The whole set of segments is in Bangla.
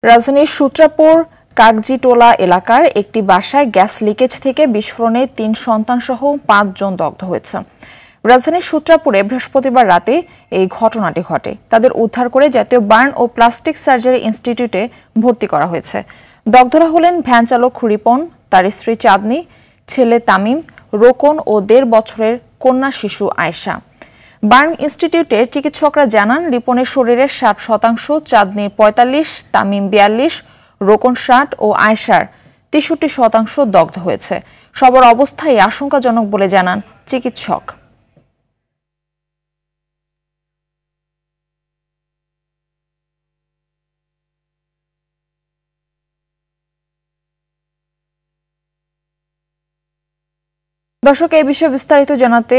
রাজধানীর সূত্রাপুর কাগজিটোলা এলাকার একটি বাসায় গ্যাস লিকেজ থেকে বিস্ফোরণে ৩ সন্তানসহ ৫ জন দগ্ধ হয়েছে। রাজধানীর সূত্রাপুরে বৃহস্পতিবার রাতে এই ঘটনাটি ঘটে। তাদের উদ্ধার করে জাতীয় বার্ন ও প্লাস্টিক সার্জারি ইনস্টিটিউটে ভর্তি করা হয়েছে। দগ্ধরা হলেন ভ্যান চালক রিপন, তার স্ত্রী চাঁদনী, ছেলে তামিম, রোকন ও ১.৫ বছরের কন্যা শিশু আয়েশা। বার্ন ইনস্টিটিউটের চিকিৎসকরা জানান, রিপনের শরীরের ৬০%, চাঁদনীর ৪৫%, তামিম ৪২%, রোকন ৬০% ও আয়েশার ৬৩% দগ্ধ হয়েছে। সবার অবস্থাই আশঙ্কাজনক বলে জানান চিকিৎসক। দর্শক, এই বিষয়ে বিস্তারিত জানাতে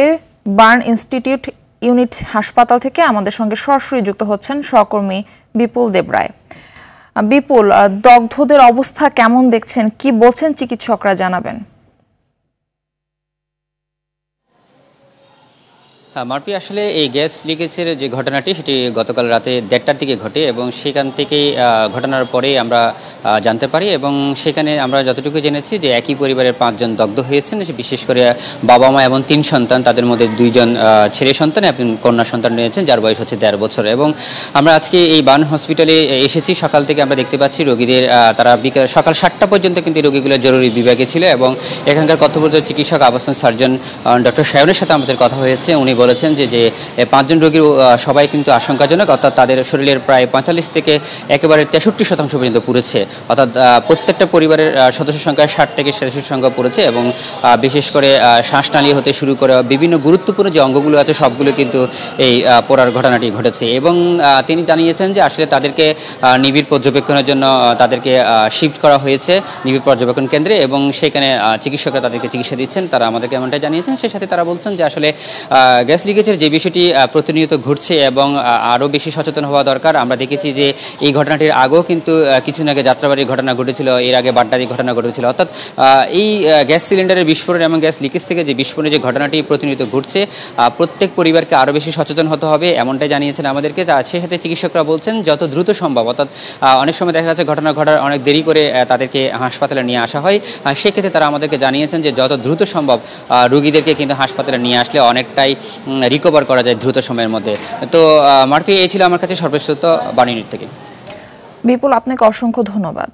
বার্ন ইনস্টিটিউট ইউনিট হাসপাতাল থেকে আমাদের সঙ্গে সরাসরি যুক্ত হচ্ছেন সহকর্মী বিপুল দেবরায়। বিপুল, দগ্ধদের অবস্থা কেমন দেখছেন, কি বলছেন চিকিৎসকরা, জানাবেন। মারপি, আসলে এই গ্যাস লিকেজের যে ঘটনাটি সেটি গতকাল রাতে ১:৩০টার দিকে ঘটে এবং সেখান থেকেই ঘটনার পরেই আমরা জানতে পারি এবং সেখানে আমরা যতটুকু জেনেছি যে একই পরিবারের ৫ জন দগ্ধ হয়েছেন, বিশেষ করে বাবা মা এবং ৩ সন্তান, তাদের মধ্যে ২ জন ছেলে সন্তান এবং কন্যা সন্তান রয়েছেন, যার বয়স হচ্ছে ১.৫ বছর। এবং আমরা আজকে এই বার্ন হসপিটালে এসেছি। সকাল থেকে আমরা দেখতে পাচ্ছি রোগীদের তারা সকাল ৭টা পর্যন্ত কিন্তু রোগীগুলো জরুরি বিভাগে ছিল এবং এখানকার কর্তব্যরত চিকিৎসক আবাসন সার্জন ডক্টর সায়নের সাথে আমাদের কথা হয়েছে। উনি বলেছেন যে ৫ জন রোগীর সবাই কিন্তু আশঙ্কাজনক, অর্থাৎ তাদের শরীরের প্রায় ৪৫ থেকে একেবারে ৬৩% পর্যন্ত পুড়েছে, অর্থাৎ প্রত্যেকটা পরিবারের সদস্য সংখ্যা ৬০ থেকে ৮৬ সংখ্যা পড়েছে এবং বিশেষ করে শ্বাসনালী হতে শুরু করে বিভিন্ন গুরুত্বপূর্ণ যে অঙ্গগুলো আছে সবগুলো কিন্তু এই পোড়ার ঘটনাটি ঘটেছে। এবং তিনি জানিয়েছেন যে আসলে তাদেরকে নিবিড় পর্যবেক্ষণের জন্য তাদেরকে শিফট করা হয়েছে নিবিড় পর্যবেক্ষণ কেন্দ্রে এবং সেখানে চিকিৎসকরা তাদেরকে চিকিৎসা দিচ্ছেন। তারা আমাদেরকে এমনটাই জানিয়েছেন। সেই সাথে তারা বলছেন যে আসলে গ্যাস লিকেজের যে বিষয়টি প্রতিনিয়ত ঘটছে এবং আরও বেশি সচেতন হওয়া দরকার। আমরা দেখেছি যে এই ঘটনাটির আগেও কিন্তু কিছুদিন আগে যাত্রাবাড়ির ঘটনা ঘটেছিল, এর আগে বাড্ডারির ঘটনা ঘটেছিল, অর্থাৎ এই গ্যাস সিলিন্ডারের বিস্ফোরণ এবং গ্যাস লিকেজ থেকে যে বিস্ফোরণের যে ঘটনাটি প্রতিনিয়ত ঘটছে, প্রত্যেক পরিবারকে আরও বেশি সচেতন হতে হবে, এমনটাই জানিয়েছেন আমাদেরকে। সেই সাথে চিকিৎসকরা বলছেন যত দ্রুত সম্ভব, অর্থাৎ অনেক সময় দেখা যাচ্ছে ঘটনা ঘটার অনেক দেরি করে তাদেরকে হাসপাতালে নিয়ে আসা হয়, সেক্ষেত্রে তারা আমাদেরকে জানিয়েছেন যে যত দ্রুত সম্ভব রোগীদেরকে কিন্তু হাসপাতালে নিয়ে আসলে অনেকটাই রিকভার করা যায় দ্রুত সময়ের মধ্যে। তো মারপি, এই ছিল আমার কাছে সর্বশেষ বার্ন ইউনিট থেকে। বিপুল, আপনাকে অসংখ্য ধন্যবাদ।